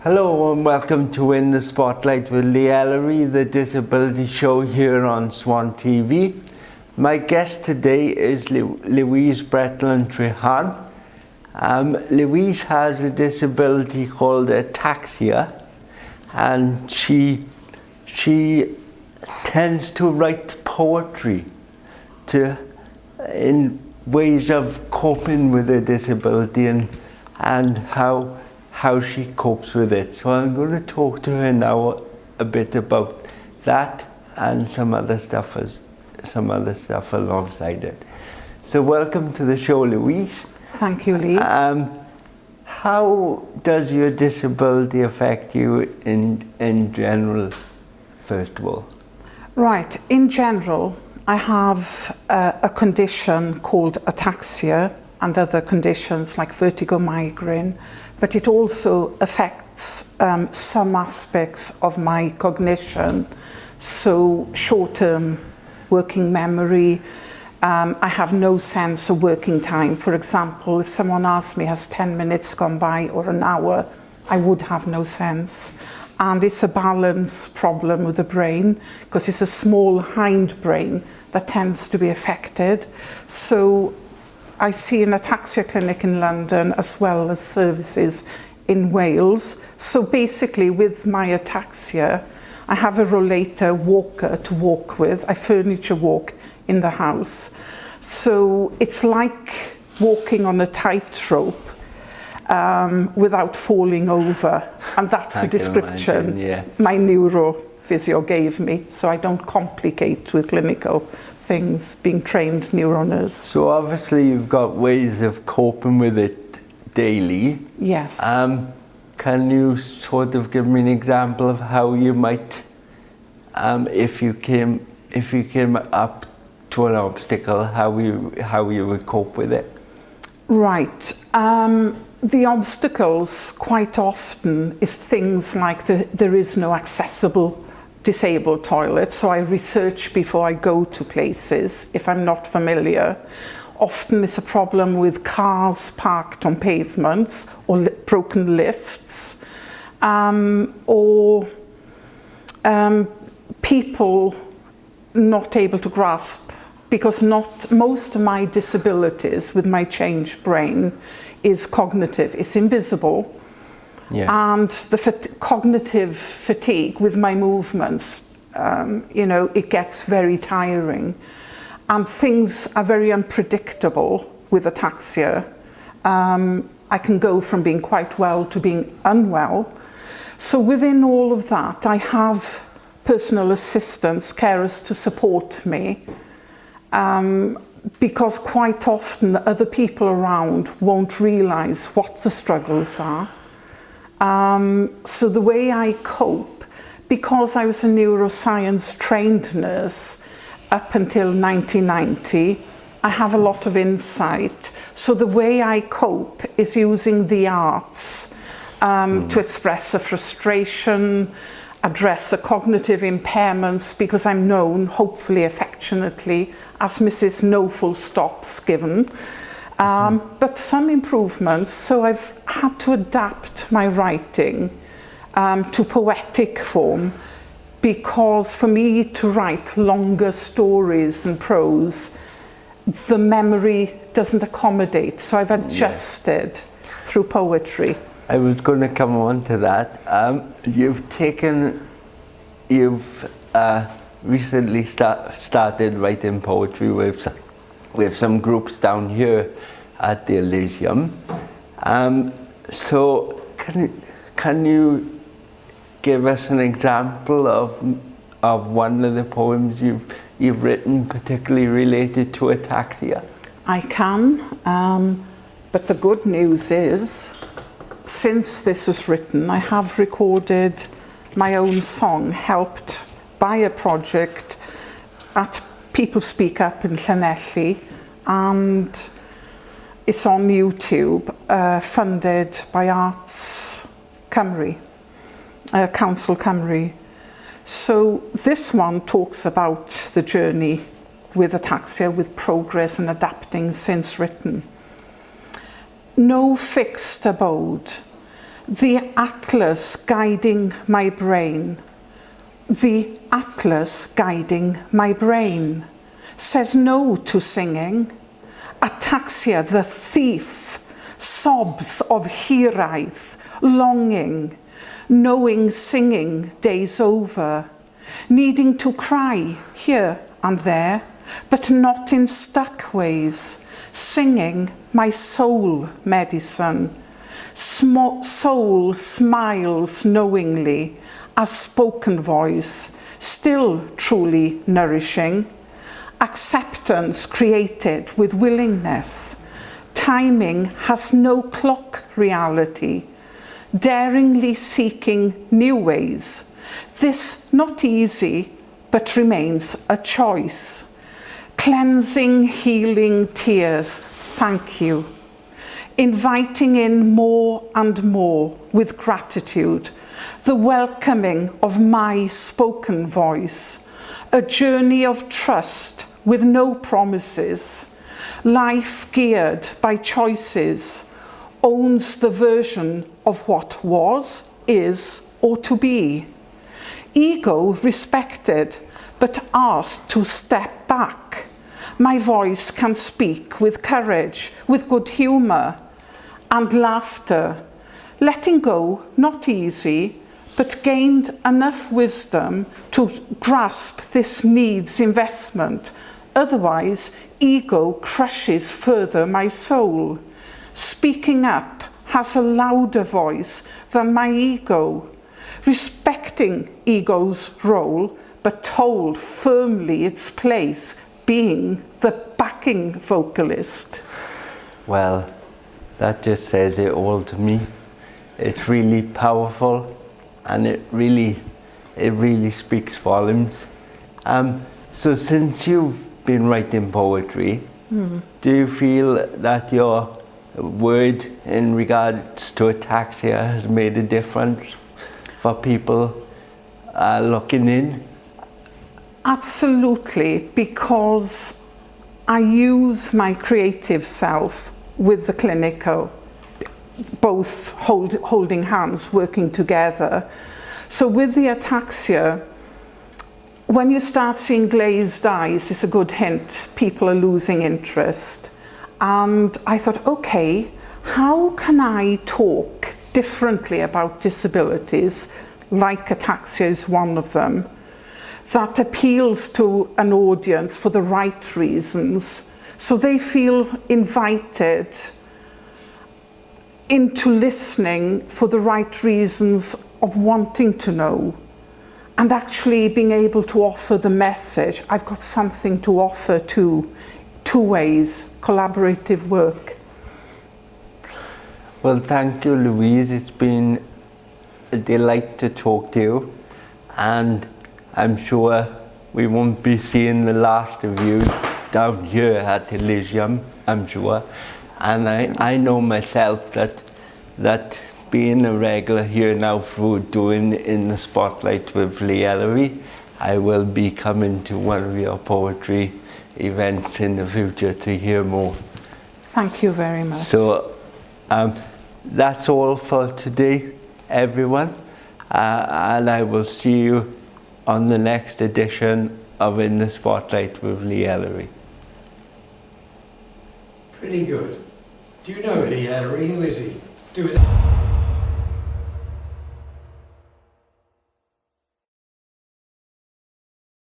Hello and welcome to In the Spotlight with Lee Ellery, the disability show here on Swan TV. My guest today is Louise Bretland-Treharne. Louise has a disability called Ataxia, and she tends to write poetry in ways of coping with a disability and how she copes with it. So I'm going to talk to her now a bit about that and some other stuff alongside it. So welcome to the show, Louise. Thank you, Lee. How does your disability affect you in general, first of all? Right, in general, I have a condition called ataxia and other conditions like vertigo, migraine, but it also affects some aspects of my cognition. So short-term working memory, I have no sense of working time. For example, if someone asked me, has 10 minutes gone by or an hour, I would have no sense. And it's a balance problem with the brain because it's a small hindbrain that tends to be affected. So I see an ataxia clinic in London as well as services in Wales. So basically with my ataxia, I have a rollator walker to walk with. I furniture walk in the house. So it's like walking on a tightrope without falling over. And that's a description my neurophysio gave me, so I don't complicate with clinical things, being trained neuronurse. So obviously you've got ways of coping with it daily. Yes. Can you sort of give me an example of how you might, if you came up to an obstacle, how you would cope with it? Right. The obstacles quite often is things like there is no accessible disabled toilet, so I research before I go to places if I'm not familiar. Often it's a problem with cars parked on pavements or broken lifts, or people not able to grasp, because most of my disabilities with my changed brain is cognitive, it's invisible. Yeah. And the cognitive fatigue with my movements, it gets very tiring. And things are very unpredictable with ataxia. I can go from being quite well to being unwell. So within all of that, I have personal assistants, carers to support me, because quite often other people around won't realise what the struggles are. So the way I cope, because I was a neuroscience trained nurse up until 1990, I have a lot of insight. So the way I cope is using the arts to express a frustration, address the cognitive impairments, because I'm known, hopefully affectionately, as Mrs. No Full Stops Given. But some improvements, so I've had to adapt my writing to poetic form, because for me to write longer stories and prose, the memory doesn't accommodate, so I've adjusted through poetry. I was going to come on to that. You've recently started writing poetry with some groups down here at the Elysium. So can you give us an example of one of the poems you've written particularly related to ataxia? I can, but the good news is, since this was written, I have recorded my own song, helped by a project at People Speak Up in Llanelli, and it's on YouTube, funded by Arts Cymru, Council Cymru. So this one talks about the journey with ataxia, with progress and adapting since written. No fixed abode, The atlas guiding my brain, the atlas guiding my brain, says no to singing. Ataxia, the thief, sobs of hiraeth, longing, knowing singing day's over, needing to cry here and there, but not in stuck ways, singing my soul medicine. Soul smiles knowingly as spoken voice, still truly nourishing. Acceptance created with willingness. Timing has no clock reality. Daringly seeking new ways. This not easy, but remains a choice. Cleansing, healing tears, thank you. Inviting in more and more with gratitude. The welcoming of my spoken voice. A journey of trust with no promises. Life geared by choices. Owns the version of what was, is, or to be. Ego respected, but asked to step back. My voice can speak with courage, with good humour and laughter. Letting go, not easy, but gained enough wisdom to grasp this needs investment. Otherwise, ego crushes further my soul. Speaking up has a louder voice than my ego. Respecting ego's role, but told firmly its place, being the backing vocalist. Well, that just says it all to me. It's really powerful, and it really speaks volumes. So since you've been writing poetry, do you feel that your word in regards to ataxia has made a difference for people looking in? Absolutely, because I use my creative self with the clinical, both holding hands, working together. So with the ataxia, when you start seeing glazed eyes, it's a good hint people are losing interest. And I thought, okay, how can I talk differently about disabilities, like ataxia is one of them, that appeals to an audience for the right reasons, so they feel invited into listening for the right reasons of wanting to know, and actually being able to offer the message, I've got something to offer too. Two ways, collaborative work. Well, thank you, Louise. It's been a delight to talk to you, and I'm sure we won't be seeing the last of you down here at Elysium, I'm sure. And I know myself that being a regular here now through doing In the Spotlight with Lee Ellery, I will be coming to one of your poetry events in the future to hear more. Thank you very much. So that's all for today, everyone. And I will see you on the next edition of In the Spotlight with Lee Ellery. Pretty good. Do you know Lee Ellery? Who is he?